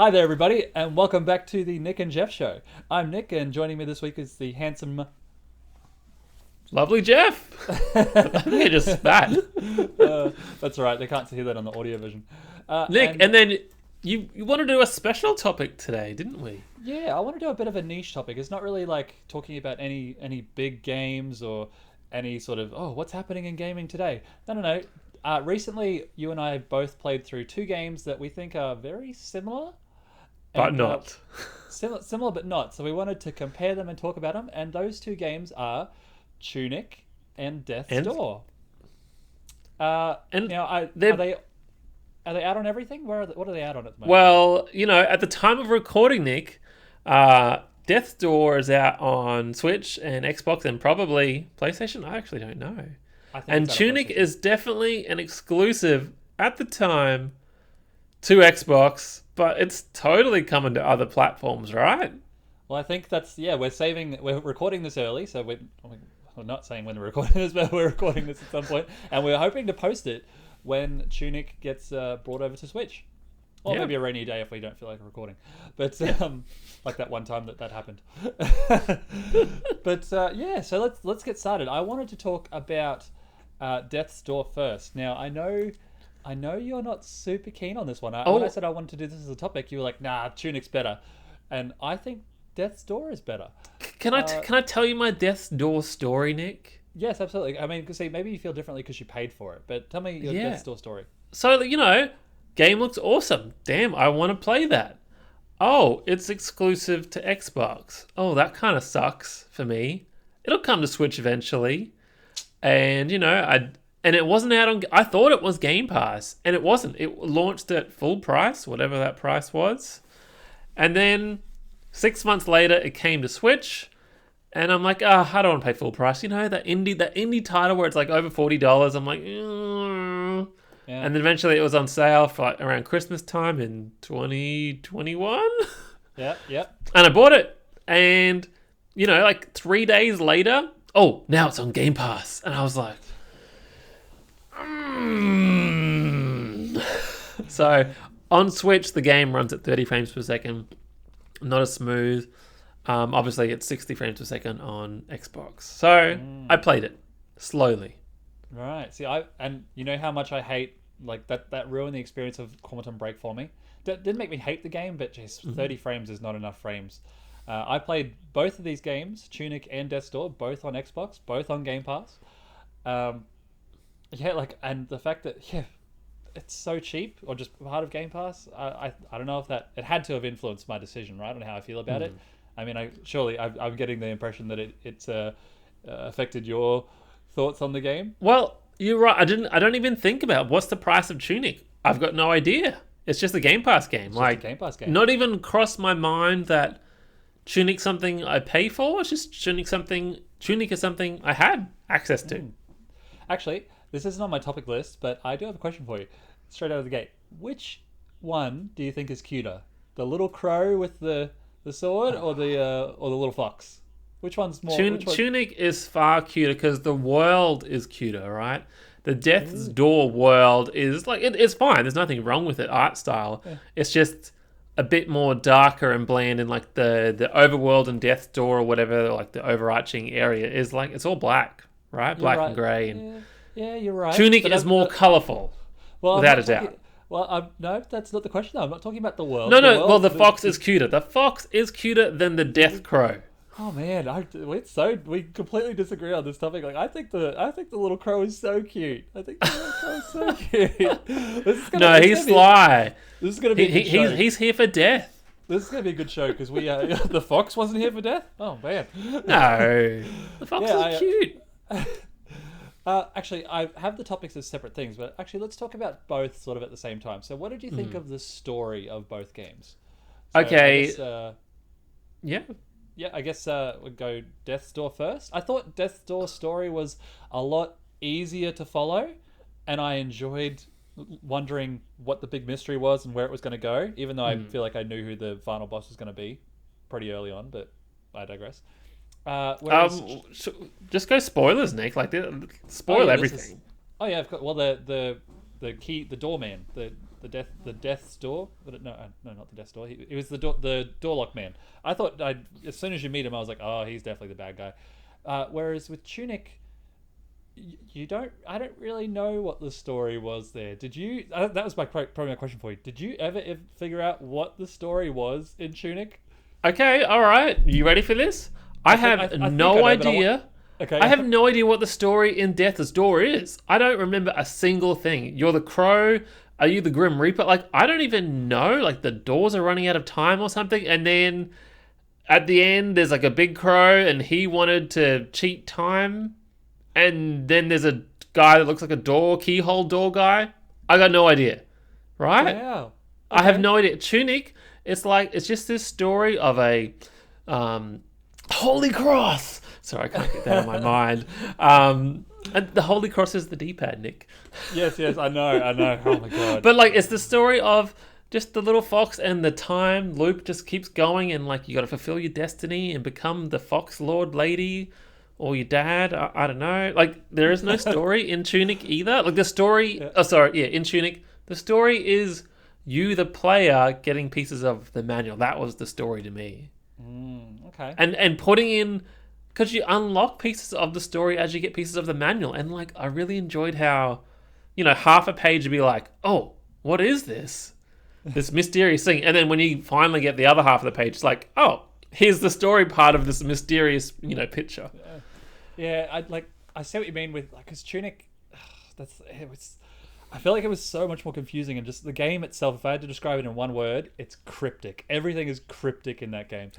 Hi there, everybody, and welcome back to the Nick and Jeff show. I'm Nick, and joining me this week is the handsome. Lovely Jeff. I think I just spat. That's all right. They can't hear that on the audio version. Nick, and then you want to do a special topic today, didn't we? Yeah, I want to do a bit of a niche topic. It's not really like talking about any big games or any sort of what's happening in gaming today. No. Recently, you and I both played through two games that we think are very similar. But not. Similar but not. So we wanted to compare them and talk about them. And those two games are Tunic and Death's Door. And now, are they out on everything? What are they out on at the moment? Well, at the time of recording, Nick, Death's Door is out on Switch and Xbox and probably PlayStation. I actually don't know. And Tunic is definitely an exclusive at the time to Xbox, but it's totally coming to other platforms, right? Well, I think we're recording this early, so we're not saying when we're recording this, but we're recording this at some point, and we're hoping to post it when Tunic gets brought over to Switch. Or maybe a rainy day if we don't feel like recording. But like that one time that happened. But so let's get started. I wanted to talk about Death's Door first. Now, I know you're not super keen on this one. When I said I wanted to do this as a topic, you were like, nah, Tunic's better. And I think Death's Door is better. Can I tell you my Death's Door story, Nick? Yes, absolutely. I mean, see, maybe you feel differently because you paid for it, but tell me your Death's Door story. So, game looks awesome. Damn, I want to play that. Oh, it's exclusive to Xbox. Oh, that kind of sucks for me. It'll come to Switch eventually. And, and it wasn't out on... I thought it was Game Pass, and it wasn't. It launched at full price, whatever that price was. And then 6 months later, it came to Switch, and I'm like, I don't want to pay full price. That indie title where it's like over $40. I'm like, Yeah. And then eventually it was on sale for like around Christmas time in 2021. Yeah. And I bought it, and, like 3 days later, now it's on Game Pass. And I was like... So on Switch, the game runs at 30 frames per second, not as smooth. Obviously, it's 60 frames per second on Xbox. So I played it slowly. Right. See, and you know how much I hate like that ruined the experience of Quantum Break for me. Didn't make me hate the game, but just 30 frames is not enough frames. I played both of these games, Tunic and Death's Door, both on Xbox, both on Game Pass. And the fact that it's so cheap or just part of Game Pass, I don't know if it had to have influenced my decision, right, on how I feel about it. I mean, I'm getting the impression that it's affected your thoughts on the game. Well, you're right. I don't even think about what's the price of Tunic. I've got no idea. It's just a Game Pass game. It's just a Game Pass game. Not even crossed my mind that Tunic's something I pay for. It's just Tunic is something I had access to. Actually, this isn't on my topic list, but I do have a question for you. Straight out of the gate. Which one do you think is cuter? The little crow with the sword or the little fox? Which one's more... Tunic is far cuter because the world is cuter, right? The Death's Door world is like... It's fine. There's nothing wrong with it, art style. Yeah. It's just a bit more darker and bland, and like the overworld and Death's Door or whatever, like the overarching area is like... It's all black, right? Black and grey. And yeah, you're right. Tunic is more colourful, without a doubt. No, that's not the question, though. I'm not talking about the world. No. The fox is cuter. The fox is cuter than the Death Crow. Oh man, we completely disagree on this topic. Like, I think the little crow is so cute. I think the little crow is so cute. He's sly. This is gonna be a good show. He's here for death. This is gonna be a good show because we the fox wasn't here for death. Oh man, no, the fox is cute. Actually, I have the topics as separate things, but actually, let's talk about both sort of at the same time. So, what did you think of the story of both games? So, okay. I guess we'll go Death's Door first. I thought Death's Door's story was a lot easier to follow, and I enjoyed wondering what the big mystery was and where it was going to go, even though I feel like I knew who the final boss was going to be pretty early on, but I digress. Just go spoilers, Nick. Like, spoil everything. Of course. Well, the doorman, the death's door. But no, no, not the death's door. He was the door lock man. I thought as soon as you meet him, I was like, oh, he's definitely the bad guy. Whereas with Tunic, I don't really know what the story was there. Did you? That was probably my question for you. Did you ever figure out what the story was in Tunic? Okay, all right. You ready for this? I have no idea. Okay. I have no idea what the story in Death's Door is. I don't remember a single thing. You're the Crow. Are you the Grim Reaper? Like, I don't even know. Like, the doors are running out of time or something. And then at the end, there's like a big crow and he wanted to cheat time. And then there's a guy that looks like a keyhole door guy. I got no idea. Right? Wow. Okay. I have no idea. Tunic, it's just this story of a Holy Cross. Sorry, I can't get that out of my mind. And the Holy Cross is the D-pad, Nick. Yes, I know. Oh my god. But like, it's the story of just the little fox, and the time loop just keeps going, and like, you got to fulfill your destiny and become the Fox Lord Lady or your dad. I don't know. Like, there is no story in Tunic either. Like, the story. Yeah. In Tunic, the story is you, the player, getting pieces of the manual. That was the story to me. Okay. And putting in, because you unlock pieces of the story as you get pieces of the manual. And like, I really enjoyed how, half a page would be like, oh, what is this? This mysterious thing. And then when you finally get the other half of the page, it's like, oh, here's the story part of this mysterious, picture. Yeah, I see what you mean with, like, because Tunic, I feel like it was so much more confusing, and just the game itself, if I had to describe it in one word, it's cryptic. Everything is cryptic in that game.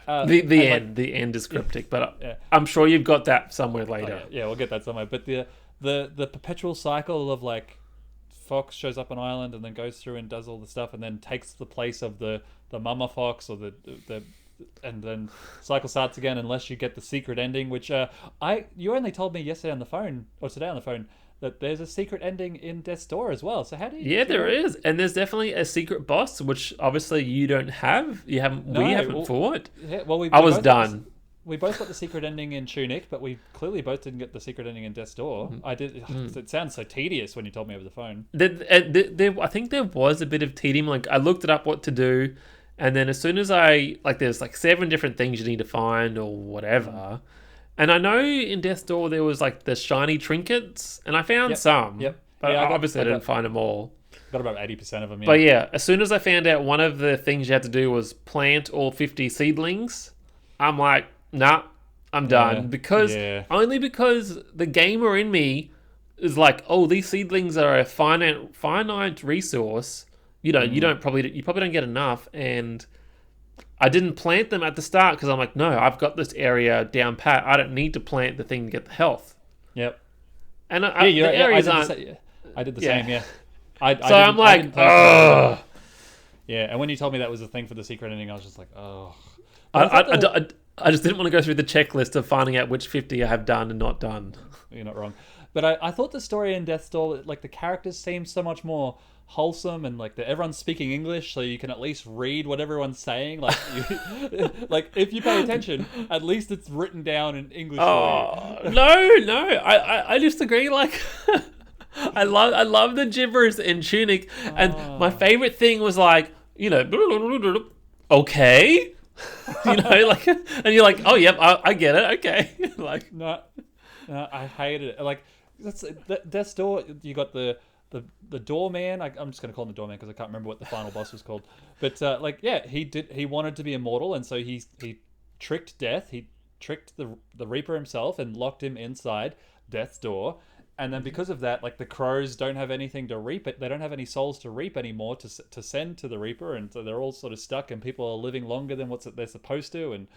The end is cryptic, but I'm sure you've got that somewhere later. Yeah, we'll get that somewhere. But the perpetual cycle of, like, Fox shows up on island and then goes through and does all the stuff and then takes the place of the mama fox or the and then cycle starts again unless you get the secret ending, which you only told me yesterday on the phone, or today on the phone, that there's a secret ending in Death's Door as well. So how do you? Yeah, there is, and there's definitely a secret boss, which obviously you don't have. We haven't fought. Yeah, well, I was done. We both got the secret ending in Tunic, but we clearly both didn't get the secret ending in Death's Door. I did. It sounds so tedious when you told me over the phone. I think there was a bit of tedium. Like, I looked it up what to do, and then as soon as there's like 7 different things you need to find or whatever. And I know in Death's Door there was like the shiny trinkets, and I found some. Yep. But I didn't find them all. Got about 80% of them. Yeah. But yeah, as soon as I found out one of the things you had to do was plant all 50 seedlings, I'm like, nah, I'm done. Only because the gamer in me is like, oh, these seedlings are a finite resource. You probably don't get enough, and I didn't plant them at the start because I'm like, no, I've got this area down pat. I don't need to plant the thing to get the health. Yep. And I did the same. Yeah. I'm like, oh. Yeah, and when you told me that was the thing for the secret ending, I was just like, oh. I just didn't want to go through the checklist of finding out which 50 I have done and not done. You're not wrong. But I thought the story in Death's Door, like, the characters seemed so much more wholesome, and like everyone's speaking English, so you can at least read what everyone's saying. Like, like if you pay attention, at least it's written down in English. Oh no, I disagree. Like, I love the gibberish in Tunic, and my favorite thing was like, okay, like, and you're like, oh yep, I get it, okay. Like, no, I hated it. Like, that's Death's Door. You got the doorman. I'm just going to call him the doorman because I can't remember what the final boss was called. But he wanted to be immortal, and so he tricked Death. He tricked the Reaper himself and locked him inside Death's Door. And then because of that, like, the crows don't have anything to reap it. They don't have any souls to reap anymore to send to the Reaper, and so they're all sort of stuck, and people are living longer than what they're supposed to. And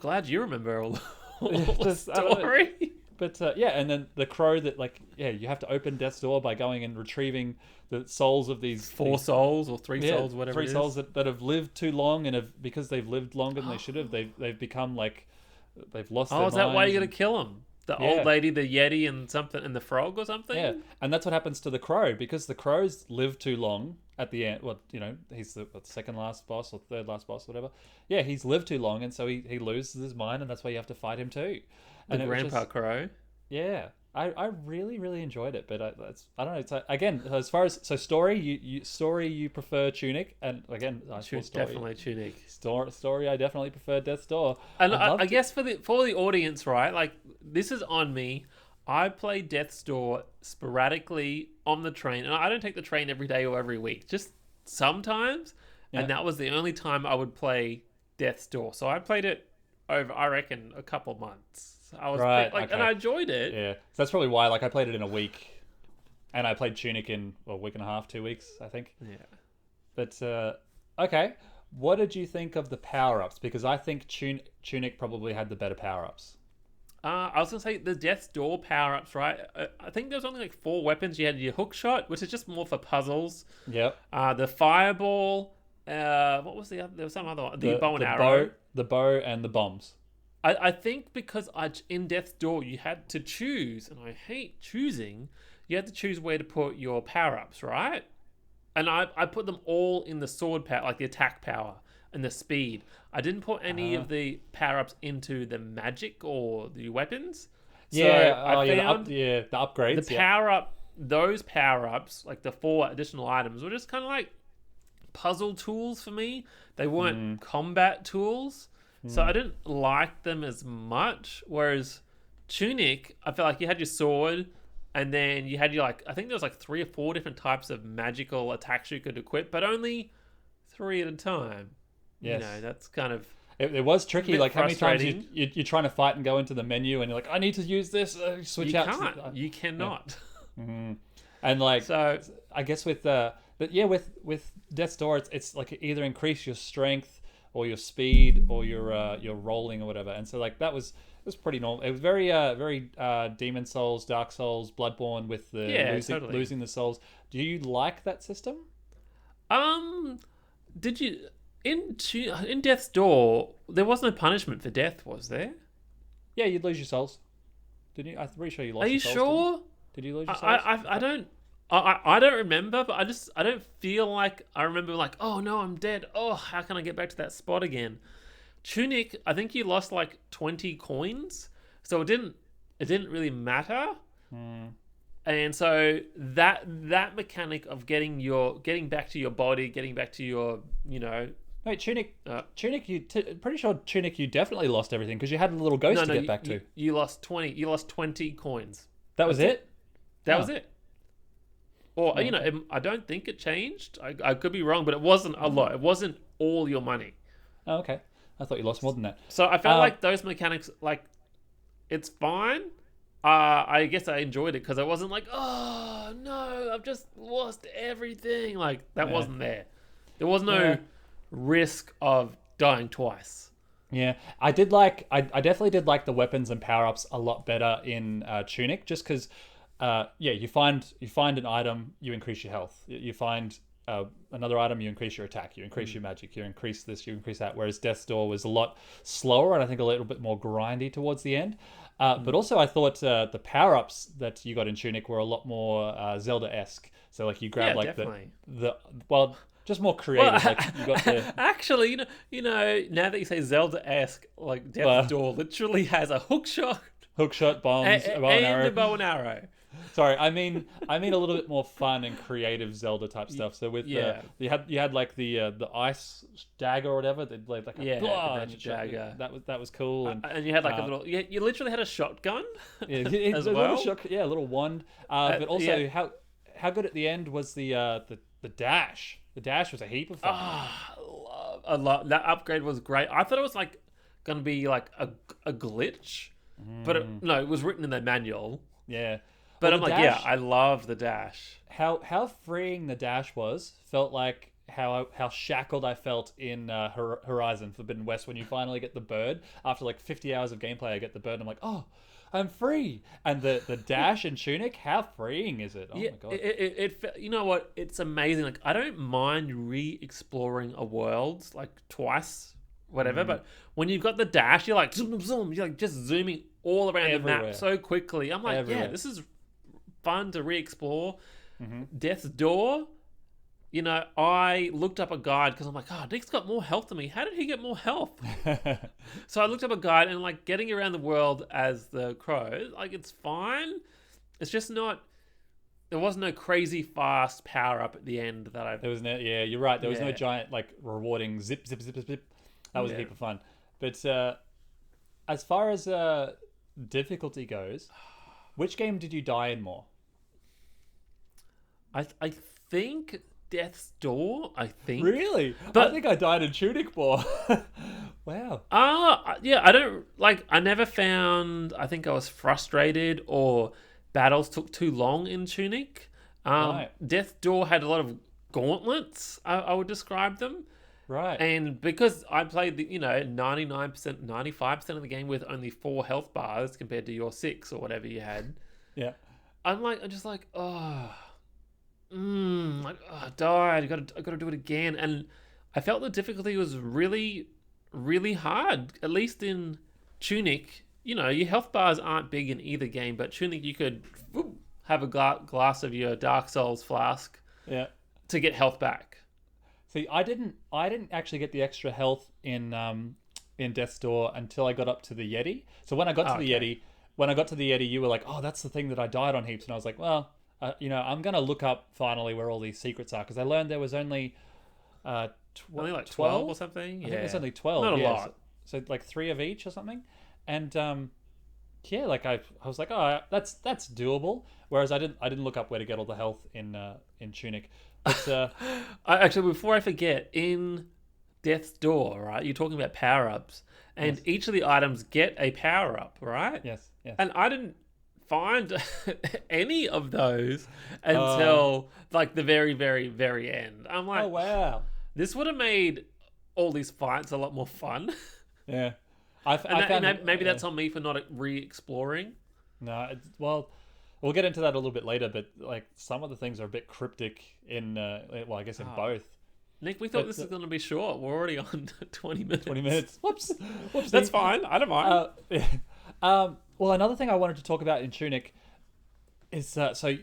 glad you remember all the story. But and then the crow that, like, you have to open Death's Door by going and retrieving the souls of these 4 souls or 3 souls, whatever. 3 souls that have lived too long, and because they've lived longer than they should have, they've become like they've lost. their is that why you got to minds. kill them? The old lady, the Yeti, and something, and the frog or something. Yeah, and that's what happens to the crow, because the crows live too long at the end. Well, he's the second last boss or third last boss, whatever. Yeah, he's lived too long, and so he loses his mind, and that's why you have to fight him too. The Grandpa Crow. Yeah, I really really enjoyed it, but I don't know. It's like, again, as far as story, you prefer Tunic, and again I saw story. Definitely Tunic. Story, I definitely prefer Death's Door. And I guess for the audience, right? Like this is on me. I play Death's Door sporadically on the train, and I don't take the train every day or every week, just sometimes. Yeah. And that was the only time I would play Death's Door. So I played it over, I reckon, a couple months. I was Right, like, okay. and I enjoyed it. Yeah, so that's probably why. Like I played it in a week, and I played Tunic in a week and a half, 2 weeks, I think. Yeah. But okay, what did you think of the power ups? Because I think Tunic probably had the better power ups. I was gonna say the Death's Door power ups, right? I think there was only like 4 weapons. You had your hook shot, which is just more for puzzles. Yep. The fireball. What was the other? There was some other one. The bow and arrow. The bow and the bombs. I think because in Death's Door you had to choose, and I hate choosing. You had to choose where to put your power ups, right? And I put them all in the sword power, like the attack power and the speed. I didn't put any of the power ups into the magic or the weapons. Yeah, so I found the upgrades. the power up, those power ups, like the 4 additional items, were just kind of like puzzle tools for me. They weren't combat tools. So I didn't like them as much. Whereas Tunic, I felt like you had your sword, and then you had your I think there was like 3 or 4 different types of magical attacks you could equip, but only 3 at a time. Yes. You know, that's kind of It was tricky. Like how many times frustrating. you're trying to fight and go into the menu, and you're like, I need to use this. Switch you out. can't. You cannot. And like, So I guess with with Death's Door, it's like either increase your strength or your speed or your rolling or whatever. And so like it was pretty normal. It was very Demon Souls, Dark Souls, Bloodborne with the losing the souls. Do you like that system? did you in Death's Door there was no punishment for death, was there? Yeah, you'd lose your souls. Didn't you? I'm pretty sure you lost. Are you your souls, sure? Did you lose your souls? I don't remember, but I don't feel like I remember like, oh no, I'm dead. Oh, how can I get back to that spot again? Tunic, I think you lost like 20 coins, so it didn't really matter. And so that mechanic of getting back to your body, getting back to your, Wait, Tunic. Pretty sure Tunic. You definitely lost everything because you had a little ghost to get back to. You lost 20. You lost 20 coins. That was it. That was it. Or I don't think it changed. I could be wrong, but it wasn't a lot. It wasn't all your money. Oh, okay. I thought you lost more than that. So I felt like those mechanics, like, it's fine. I guess I enjoyed it because I wasn't like, oh no, I've just lost everything. Like that wasn't there. There was no risk of dying twice. Yeah, I definitely did like the weapons and power ups a lot better in Tunic, just because. You find an item, you increase your health. You find another item, you increase your attack, you increase your magic, you increase this, you increase that. Whereas Death's Door was a lot slower and I think a little bit more grindy towards the end. But also I thought the power ups that you got in Tunic were a lot more Zelda-esque. So like you grab just more creative. Like you got the actually, now that you say Zelda-esque, like Death's Door literally has a hook shot, bombs, and arrow. a bow and arrow. Sorry, I mean a little bit more fun and creative Zelda type stuff. So with you had like the ice dagger or whatever, like a magic dagger. That was cool, and you had like a little. You literally had a shotgun. As well. A little wand. But also how good at the end was the dash. The dash was a heap of fun. I love that upgrade was great. I thought it was like going to be like a glitch, but it was written in the manual. Yeah. But I'm like, I love the dash. How freeing the dash felt like how shackled I felt in Horizon Forbidden West when you finally get the bird. After like 50 hours of gameplay, I get the bird and I'm like, oh, I'm free. And the dash in Tunic, how freeing is it? Oh my god! It you know what? It's amazing. Like I don't mind re-exploring a world like twice, whatever. But when you've got the dash, you're like zoom, zoom. You're like just zooming all around everywhere. The map so quickly. I'm like, everywhere. Yeah, this is fun to re-explore. Death's Door, I looked up a guide because I'm like, oh, Nick's got more health than me. How did he get more health? So I looked up a guide and like getting around the world as the crow, like it's fine. It's just not. There was no crazy fast power up at the end that I. There was no, yeah, you're right. There was no Yeah. giant like rewarding zip, zip, zip, zip, zip. That was a Yeah. heap of fun. But as far as difficulty goes, which game did you die in more? I think Death's Door. I think. Really? But- I think I died in Tunic more. Wow. Yeah. I don't like. I never found. I think I was frustrated or battles took too long in Tunic. Right. Death's Door had a lot of gauntlets. I would describe them. Right. And because I played the 99%, 95% of the game with only 4 health bars compared to your 6 or whatever you had, Yeah. I'm just like, I died. I gotta do it again. And I felt the difficulty was really, really hard. At least in Tunic, your health bars aren't big in either game, but Tunic you could have a glass of your Dark Souls flask Yeah. to get health back. See, I didn't actually get the extra health in Death's Door until I got up to the Yeti. So when I got to the Okay. Yeti, you were like, "Oh, that's the thing that I died on heaps," and I was like, "Well, I'm gonna look up finally where all these secrets are because I learned there was only Only like 12 or something. I Yeah, think there's only 12. Not a yeah. lot. So like 3 of each or something, and yeah, like I was like, "Oh, that's doable." Whereas I didn't look up where to get all the health in Tunic. But Actually, before I forget, in Death's Door, right? You're talking about power ups, and Yes. each of the items get a power up, right? yes. And I didn't find any of those until like the very, very, very end. I'm like, Oh wow. this would have made all these fights a lot more fun. Yeah. And I found maybe that's on me for not re-exploring. No, well, we'll get into that a little bit later, but like some of the things are a bit cryptic in I guess in both. Nick, we thought But, this was going to be short. We're already on 20 minutes. 20 minutes. Whoops. That's fine. I don't mind. Well, another thing I wanted to talk about in Tunic is so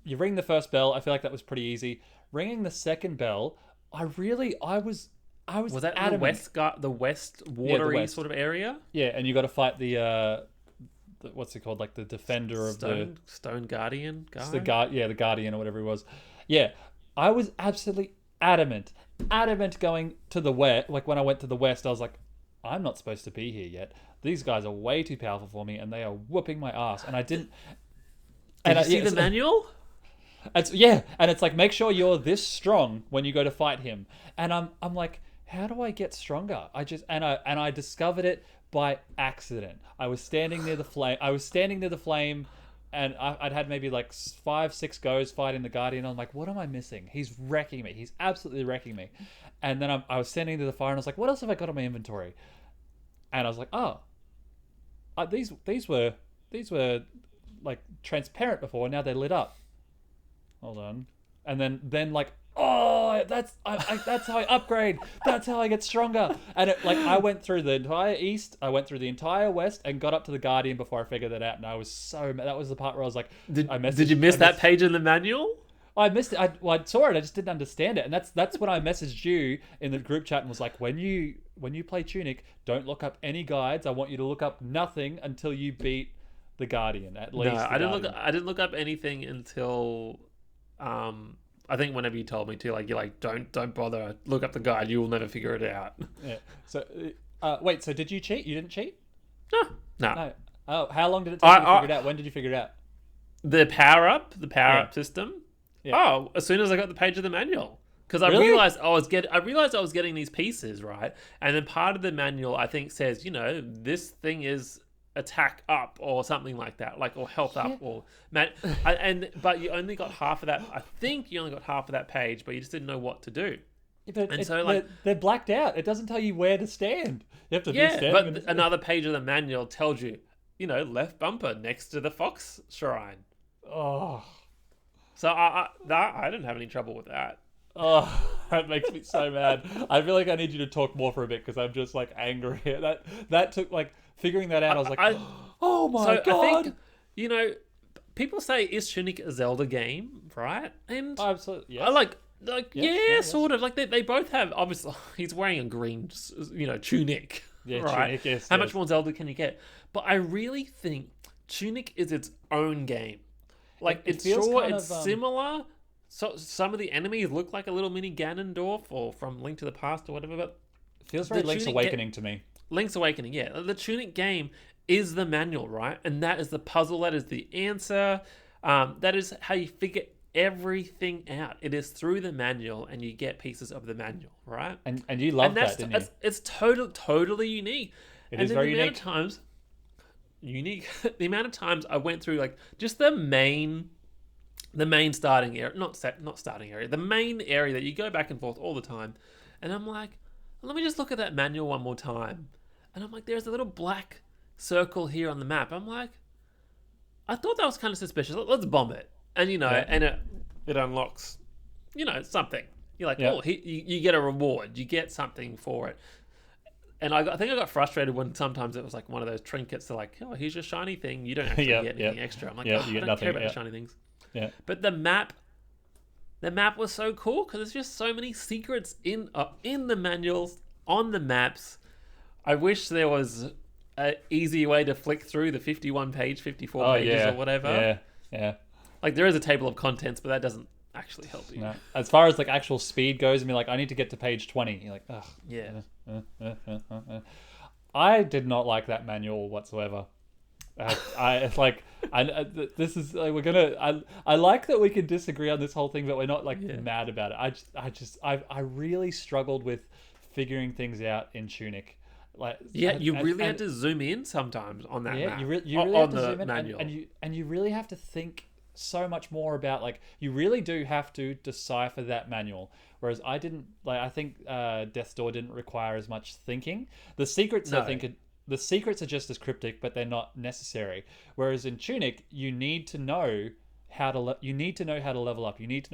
you ring the first bell. I feel like that was pretty easy. Ringing the second bell, I was Was that adamant. the west watery west. sort of area? Yeah, and you got to fight the what's it called, like the defender of the Stone Guardian guy? the guardian or whatever it was. Yeah, I was absolutely adamant going to the west. Like when I went to the west, I was like, I'm not supposed to be here yet. These guys are way too powerful for me, and they are whooping my ass. And I didn't. Did you see the manual? And it's like, make sure you're this strong when you go to fight him. And I'm like, how do I get stronger? I discovered it by accident. I was standing near the flame. And I'd had maybe like 5-6 goes fighting the Guardian. I'm like, what am I missing? He's wrecking me. He's absolutely wrecking me. And then I was standing near the fire and I was like, what else have I got on my inventory? And I was like, these were like transparent before. Now they're lit up. Hold on. And then like, that's how I upgrade. That's how I get stronger. And I went through the entire east, I went through the entire west, and got up to the Guardian before I figured that out. And I was so mad. That was the part where I was like, Did you miss that page in the manual? I missed it. I saw it. I just didn't understand it, and that's when I messaged you in the group chat and was like, when you play Tunic, don't look up any guides. I want you to look up nothing until you beat the Guardian. At least No, the I didn't look up anything until I think whenever you told me to, like, you're like, don't bother, look up the guide, you will never figure it out. Yeah. So wait. So did you cheat? You didn't cheat? No. No. Oh, how long did it take you to figure it out? When did you figure it out? The power up system. Yeah. Oh, as soon as I got the page of the manual, because I Really? realized I was getting these pieces right, and then part of the manual I think says, this thing is attack up or something like that, like, or health up or but you only got half of that. I think you only got half of that page, but you just didn't know what to do. But And so, like- they're blacked out. It doesn't tell you where to stand. You have to be Yeah, standing. but in the- another page of the manual tells you, left bumper next to the fox shrine. Oh. So I didn't have any trouble with that. Oh, that makes me so mad. I feel like I need you to talk more for a bit because I'm just like angry. That took like figuring that out. I was like, oh my god. I think, people say, is Tunic a Zelda game, right? And Absolutely. Yes. I like Yes. sort of. Like they both have, obviously, he's wearing a green, tunic. Yeah, right? Tunic, yes, How yes. much more Zelda can you get? But I really think Tunic is its own game. Like, it it's feels sure kind it's of, similar. So some of the enemies look like a little mini Ganondorf or from Link to the Past or whatever, but feels very the Link's Tunic Awakening to me. Link's Awakening, yeah. The Tunic game is the manual, right? And that is the puzzle. That is the answer. That is how you figure everything out. It is through the manual, and you get pieces of the manual, right? And you loved that, didn't you? It's totally unique. It And is then very the amount unique. of times, unique. The amount of times I went through like just the main starting area, not starting area, the main area that you go back and forth all the time, and I'm like, let me just look at that manual one more time, and I'm like, there's a little black circle here on the map. I'm like, I thought that was kind of suspicious. Let's bomb it, and and it unlocks, something. You're like, oh, you get a reward, you get something for it. And I think I got frustrated when sometimes it was like one of those trinkets. They're like, oh, here's your shiny thing. You don't actually get anything extra. I'm like, you I get don't nothing, care about the shiny things. Yeah. But the map was so cool because there's just so many secrets in the manuals, on the maps. I wish there was an easy way to flick through the 54 pages or whatever. Yeah. Like, there is a table of contents, but that doesn't actually help you. No. As far as like actual speed goes, and be like, I need to get to page 20. You're like, ugh. Yeah. I did not like that manual whatsoever. This is like, we're gonna. I like that we can disagree on this whole thing, but we're not like mad about it. I really struggled with figuring things out in Tunic. Like, you really had to zoom in sometimes on that map. You really have to zoom in, and you really have to think so much more about, like, you really do have to decipher that manual. Whereas I didn't, like, I think Death's Door didn't require as much thinking. The secrets, I think, the secrets are just as cryptic, but they're not necessary. Whereas in Tunic, you need to know how to level up. You need to know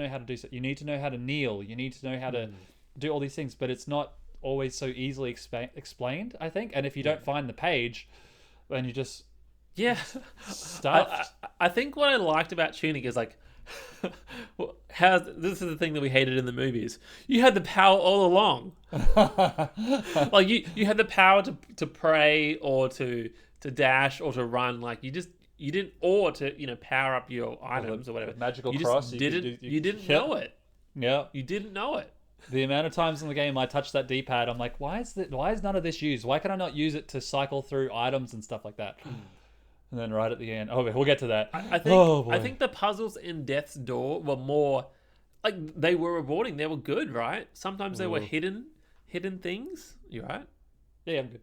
how to do so. You need to know how to kneel. You need to know how to do all these things. But it's not always so easily explained, I think. And if you don't find the page, then you just stuffed. I think what I liked about Tunic is like, this is the thing that we hated in the movies. You had the power all along. Like, you had the power to pray or to dash or to run. Like, you didn't, or to power up your items or whatever. Magical you cross. You didn't know it. Yeah. You didn't know it. The amount of times in the game I touched that D-pad, I'm like, why is none of this used? Why can I not use it to cycle through items and stuff like that? And then right at the end, we'll get to that. I think the puzzles in Death's Door were more like, they were rewarding. They were good, right? Sometimes they were hidden things. You right? Yeah, I'm good.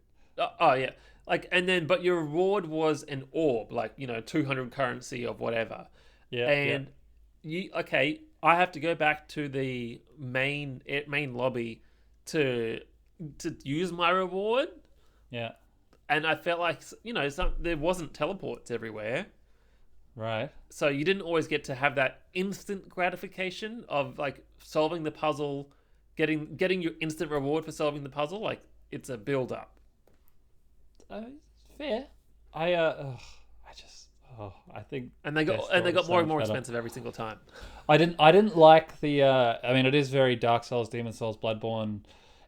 Oh yeah. Like, and then, but your reward was an orb, like 200 currency of whatever. Yeah. And I have to go back to the main lobby to use my reward. Yeah. And I felt like, there wasn't teleports everywhere. Right. So you didn't always get to have that instant gratification of, like, solving the puzzle, getting your instant reward for solving the puzzle. Like, it's a build-up. Fair. I think... And they got more and more expensive every single time. I didn't like the... I mean, it is very Dark Souls, Demon Souls, Bloodborne...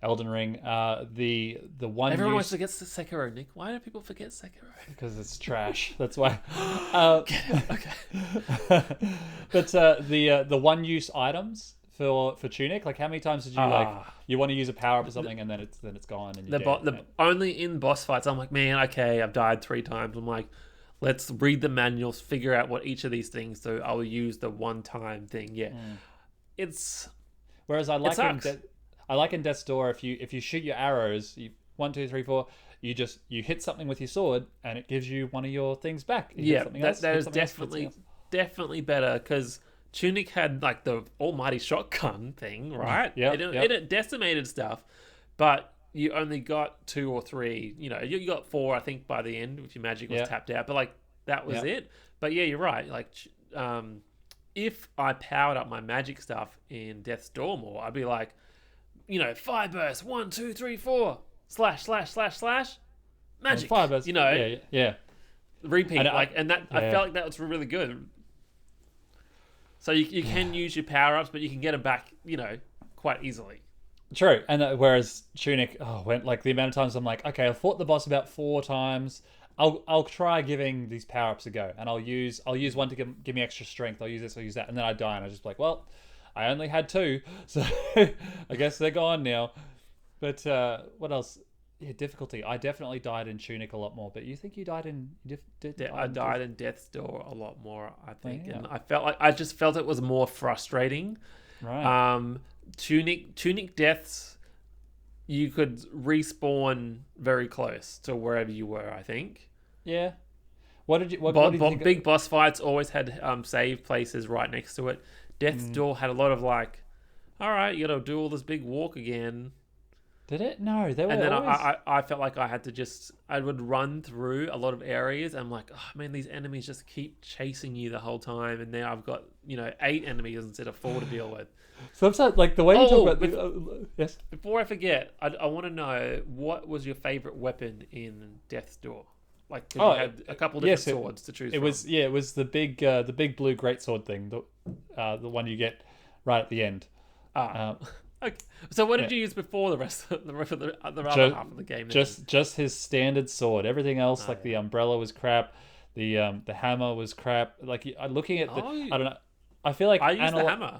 Elden Ring, the one everyone always forgets the Sekiro, Nick. Why do people forget Sekiro? Because it's trash. That's why. Okay. But the one use items for Tunic, like, how many times did you you want to use a power up or something and then it's gone and you're only in boss fights. I'm like, man, okay, I've died 3 times. I'm like, let's read the manuals, figure out what each of these things. So I'll use the one time thing. Yeah, it's. Whereas I like in Death's Door, if you shoot your arrows, 1, 2, 3, 4, you hit something with your sword and it gives you one of your things back. That is definitely better, because Tunic had, like, the almighty shotgun thing, right? It decimated stuff, but you only got 2 or 3. You got 4, I think, by the end if your magic was tapped out. But, like, that was it. But yeah, you're right. Like, if I powered up my magic stuff in Death's Door more, I'd be like, fire burst, 1, 2, 3, 4, slash, magic. Fire burst. Yeah. Repeat, I felt like that was really good. So you can use your power ups, but you can get them back, quite easily. True, and whereas Tunic, went like the amount of times I'm like, okay, I fought the boss about 4 times. I'll try giving these power ups a go, and I'll use one to give me extra strength. I'll use this, I'll use that, and then I die, and I just like, well, I only had 2, so I guess they're gone now. But what else? Yeah, difficulty. I definitely died in Tunic a lot more. But you think you died in? I died in Death's Door a lot more, I think, yeah. and I just felt it was more frustrating. Right. Tunic deaths, you could respawn very close to wherever you were, I think. Yeah. What did you think? Big boss fights always had save places right next to it. Death's Door had a lot of like, all right, you got to do all this big walk again. Did it? No, they were. And then always... I felt like I would run through a lot of areas. And I'm like, oh man, these enemies just keep chasing you the whole time. And now I've got 8 enemies instead of 4 to deal with. Sometimes, like the way you talk about yes. Before I forget, I want to know, what was your favorite weapon in Death's Door? Like, 'cause you had a couple different swords to choose from. It was the big blue greatsword thing, the one you get right at the end. Okay. So what did you use before the rest of the other half of the game? Just his standard sword. Everything else, the umbrella was crap. The hammer was crap. Like looking at I don't know. I feel like I used the hammer.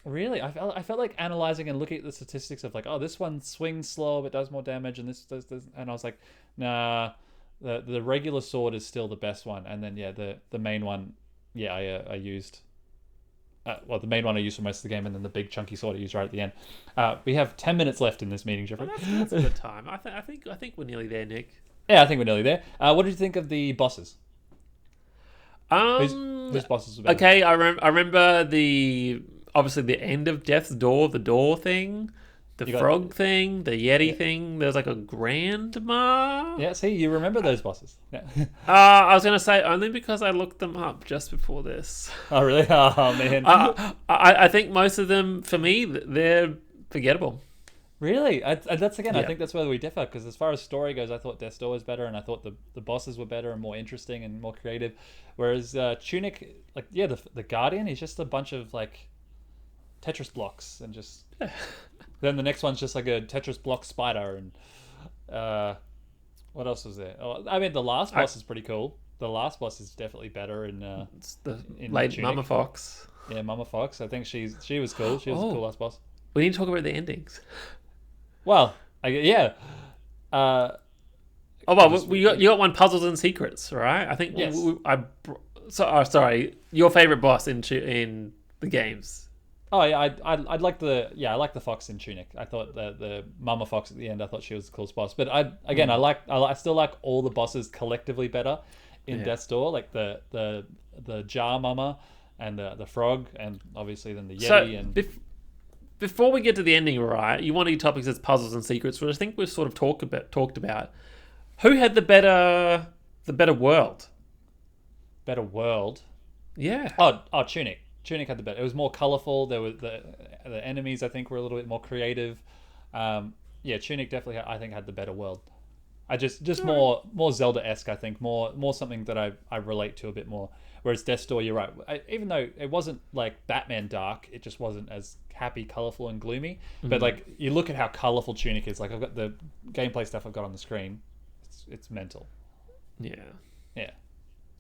Really, I felt like analyzing and looking at the statistics of like, oh, this one swings slow but does more damage, and this does, and I was like, nah, the regular sword is still the best one, and then the main one, I used. The main one I used for most of the game, and then the big chunky sword I used right at the end. We have 10 minutes left in this meeting, Jeffrey. Well, that's a good time. I think we're nearly there, Nick. Yeah, I think we're nearly there. What did you think of the bosses? Whose bosses were better? Okay, I remember obviously the end of Death's Door, the door thing, the frog thing, the Yeti thing. There's like a grandma. Yeah, see, you remember those bosses. Yeah. I was going to say, only because I looked them up just before this. Oh, really? Oh, man. I think most of them, for me, they're forgettable. Really? I think that's where we differ, because as far as story goes, I thought Death's Door was better, and I thought the bosses were better and more interesting and more creative. Whereas Tunic, the Guardian, he's just a bunch of like Tetris blocks, and just then the next one's just like a Tetris block spider, and what else was there? Oh, I mean, the last boss is pretty cool. The last boss is definitely better in late Mama Fox. Yeah, Mama Fox. I think she was cool. She was a cool last boss. We need to talk about the endings. Well, you got one, Puzzles and Secrets, right? I think. Yes. Sorry, your favorite boss in the games. Oh yeah, I like the fox in Tunic. I thought the Mama Fox at the end, I thought she was the coolest boss. But I still like all the bosses collectively better in Death's Door, like the jar mama and the frog, and obviously then the Yeti Before we get to the ending, right? One of your topics is Puzzles and Secrets, which I think we've sort of talked about. Who had the better world? Better world? Yeah. Oh, Tunic. Tunic had the better. It was more colorful. There were the enemies, I think, were a little bit more creative. Tunic definitely, I think, had the better world. I just more Zelda-esque, I think, more something that I relate to a bit more. Whereas Death's Door, you're right. Even though it wasn't like Batman dark, it just wasn't as happy, colorful, and gloomy. Mm-hmm. But like, you look at how colorful Tunic is. Like, I've got the gameplay stuff I've got on the screen. It's mental. Yeah. Yeah.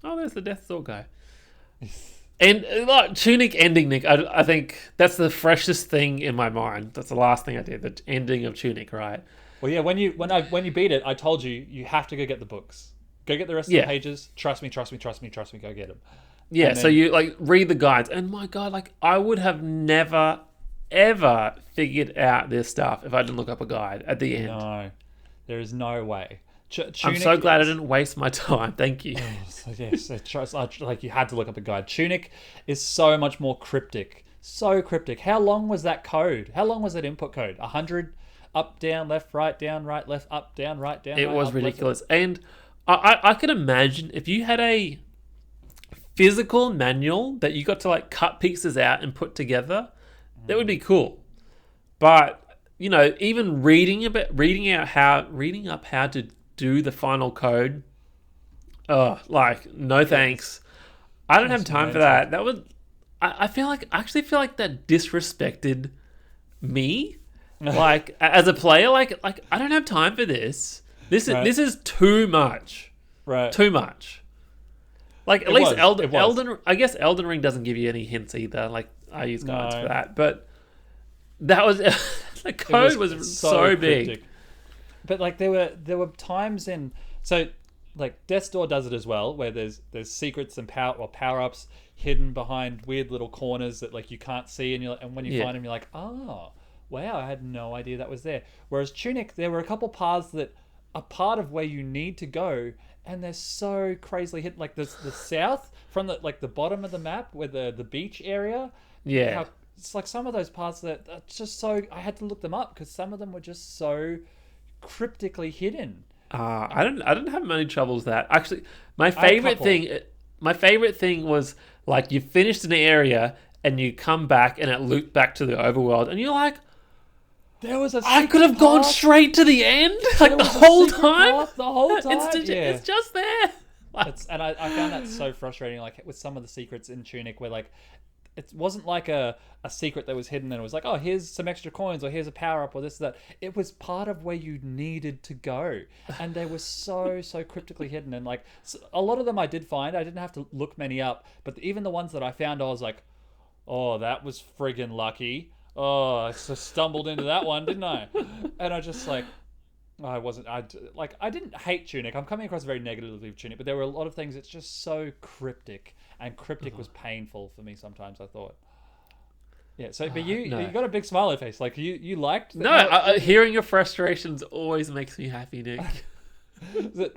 Oh, there's the Death's Door guy. And like Tunic ending, Nick, I think that's the freshest thing in my mind. That's the last thing I did. The ending of Tunic, right? Well, yeah. When you beat it, I told you have to go get the books. Go get the rest of the pages. Trust me. Go get them. Yeah. So you like read the guides, and my God, like I would have never ever figured out this stuff if I didn't look up a guide at the end. No, there is no way. I'm so glad I didn't waste my time. Thank you. Yes, like you had to look up a guide. Tunic is so much more cryptic. So cryptic. How long was that code? How long was that input code? 100 up, down, left, right, down, right, left, up, down, right, down. It right, was up, ridiculous. left. And I could imagine if you had a physical manual that you got to like cut pieces out and put together, that would be cool. But even reading up how to do the final code, no thanks. I don't have time for that. That would I actually feel like that disrespected me. Like as a player, like I don't have time for this. This is too much. Right. Too much. Like, at It least was. It was. I guess Elden Ring doesn't give you any hints either. Like, I use guides No. for that. But that was... the code was so big. cryptic. But like there were times in like Death's Door does it as well, where there's secrets and power ups hidden behind weird little corners that like you can't see, and when you find them, you're like, oh wow, I had no idea that was there. Whereas Tunic, there were a couple paths that are part of where you need to go, and they're so crazily hidden. Like the south from the bottom of the map, where the beach area. Yeah. It's like some of those parts that are just so... I had to look them up because some of them were just so cryptically hidden. I didn't have many troubles with that. Actually, my favorite thing was like you finished an area and you come back and it looped back to the overworld and you're like, there was a I could have gone straight to the end like the whole time. The whole time, it's just there. And I found that so frustrating. Like with some of the secrets in Tunic, where like it wasn't like a secret that was hidden and it was like, oh, here's some extra coins or here's a power up or this or that. It was part of where you needed to go, and they were so cryptically hidden. And like a lot of them I did find. I didn't have to look many up, but even the ones that I found, I was like, oh, that was friggin' lucky. Oh, I just stumbled into that one, didn't I? And I just like, I didn't hate Tunic. I'm coming across very negatively with Tunic, but there were a lot of things that's just so cryptic, and cryptic was painful for me sometimes, I thought. Yeah, so but you got a big smiley face. Like you liked No, hearing your frustrations always makes me happy, Nick. But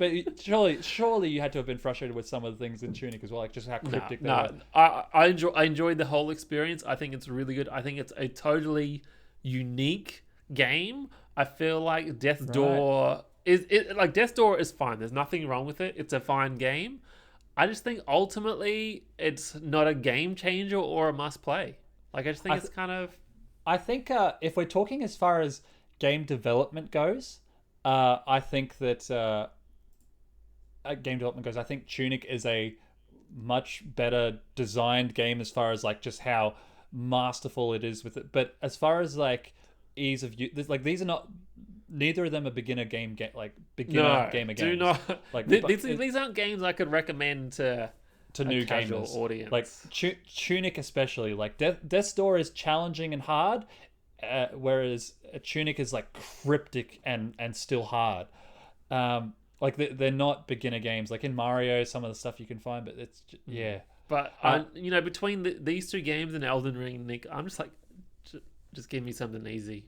surely you had to have been frustrated with some of the things in Tunic as well, like just how cryptic they were. I enjoyed the whole experience. I think it's really good. I think it's a totally unique game. I feel like Death's Door Death's Door is fine. There's nothing wrong with it. It's a fine game. I just think ultimately it's not a game changer or a must play. Like I just think it's kind of. I think if we're talking as far as game development goes, I think that game development goes, I think Tunic is a much better designed game as far as like just how masterful it is with it. But as far as like ease of use, like these are not. Neither of them are beginner game gamer games. Do not. Like these aren't games I could recommend to new casual gamers. Audience. Like Tunic especially. Like Death's Door is challenging and hard, whereas Tunic is like cryptic and still hard. Like they're not beginner games. Like in Mario, some of the stuff you can find, but it's yeah. But between these two games and Elden Ring, Nick, I'm just like, just give me something easy.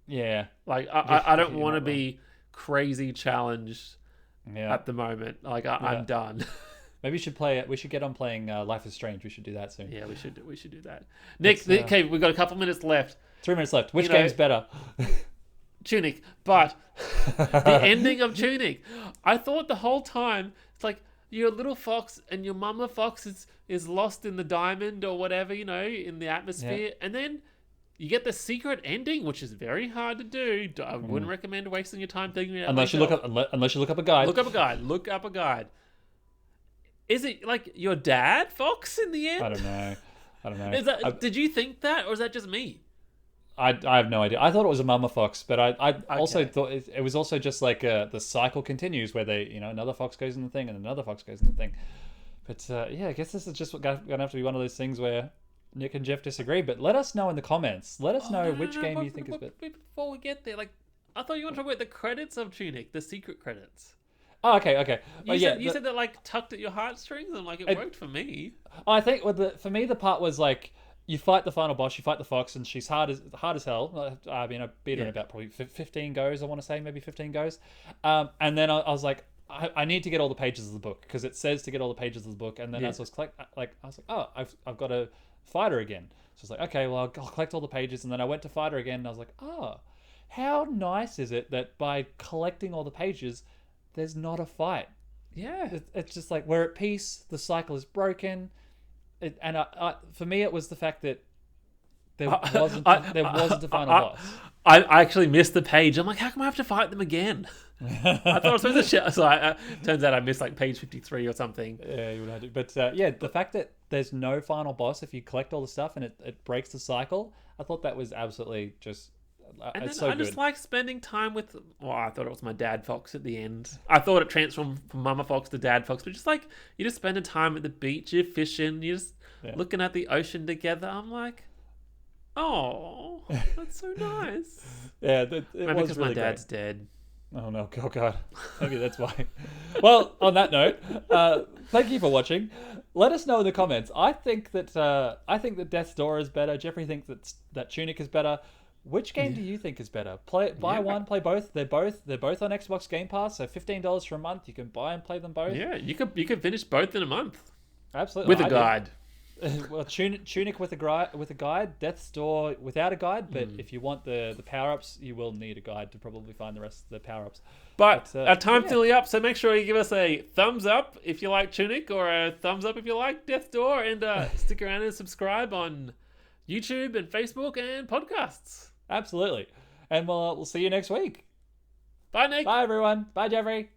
Yeah, like I don't want to be crazy challenged at the moment. Like I'm done. Maybe we should play it. We should get on playing Life is Strange. We should do that soon. Yeah, we should do that. Nick, okay, we've got a couple minutes left. 3 minutes left. Which game's better? Tunic, but the ending of Tunic, I thought the whole time it's like you're a little fox and your mama fox is lost in the diamond or whatever, in the atmosphere, and then you get the secret ending, which is very hard to do. I wouldn't recommend wasting your time thinking it out. Unless you look up a guide. Look up a guide. Is it like your dad fox in the end? I don't know. Did you think that, or is that just me? I have no idea. I thought it was a mama fox, but I also thought it was also just like the cycle continues where they another fox goes in the thing and another fox goes in the thing. But I guess this is just going to have to be one of those things where Nick and Jeff disagree, but let us know in the comments. Let us know which game you think is better. Before we get there, I thought you wanted to talk about the credits of Tunic, the secret credits. Oh, okay. You said that tugged at your heartstrings, and it worked for me. I think for me the part was like you fight the final boss, you fight the fox, and she's hard as hell. I mean, I beat her in about probably 15 goes. I want to say maybe 15 goes, and then I was like, I need to get all the pages of the book because it says to get all the pages of the book, and then as I was oh, I've got to fight her again. So I was like, okay, well I'll collect all the pages, and then I went to fight her again, and I was like, oh, how nice is it that by collecting all the pages, there's not a fight. Yeah, it's just like we're at peace. The cycle is broken, for me it was the fact that there wasn't a final boss. I actually missed the page. I'm like, how come I have to fight them again? I thought I was supposed to. So turns out I missed page 53 or something. Yeah, you would have to. But the fact that there's no final boss if you collect all the stuff and it breaks the cycle, I thought that was absolutely just And It's then so I just good. like spending time with. Well, I thought it was my dad fox at the end. I thought it transformed from Mama Fox to Dad Fox, but just like you're just spending time at the beach, you're fishing, you're just Yeah. looking at the ocean together. I'm like, oh, that's so nice. Yeah, it Maybe was because really my dad's great. dead. Oh no, oh god. Maybe that's why. Well, on that note, thank you for watching. Let us know in the comments. I think that Death's Door is better. Jeffrey thinks that Tunic is better. Which game do you think is better? Buy one, play both. They're both on Xbox Game Pass, so $15 for a month. You can buy and play them both. Yeah, you could finish both in a month Absolutely. with a guide. Well, Tunic with a guide, Death's Door without a guide. But if you want the power ups, you will need a guide to probably find the rest of the power ups. But our time's nearly up, so make sure you give us a thumbs up if you like Tunic, or a thumbs up if you like Death's Door, and stick around and subscribe on YouTube and Facebook and podcasts. Absolutely. And we'll see you next week. Bye, Nick. Bye everyone. Bye Jeffrey.